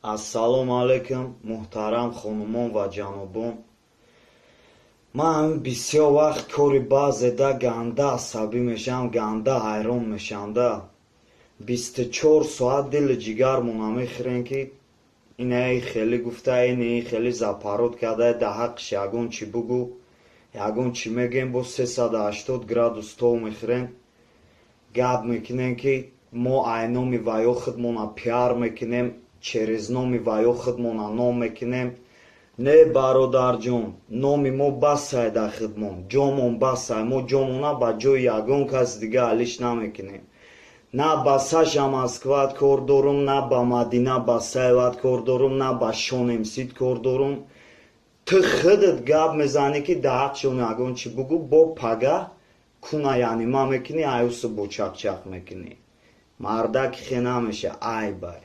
Assalomu alaykum muhtaram xonumon va janobon. Man bisyor vaqt kori ba'zida ganda asabi mesham, ganda hayron meshanda. 24 soat дили ҷигармона мехӯрем ки инаи хеле гуфта, инаи хеле запарот карда, дар ҳаққиш ягон чӣ бугу, ягон чӣ мегем, бо 380 градус тов мехӯрем. Гап мекунем ки мо айноми ваё худмона пиар мекунем, через номи ваё худмона ном мекунем. Не бародарҷон, номи мо басай дар хидмон, ҷомон басай, мо ҷомона ба ҷои ягон кас дига алиш намекунем. На ба Саша Москват кор дорум, на ба Мадина Басаеват кор дорум, на ба Шонемсид кор дорум. Ту худат гап мезанӣ ки дар ҳаққшон ягон чӣ бугу, бо пага куна яъни ма мекунӣ, аюсу бо чақчақ мекунӣ. Мардак хе намеша, ай бай.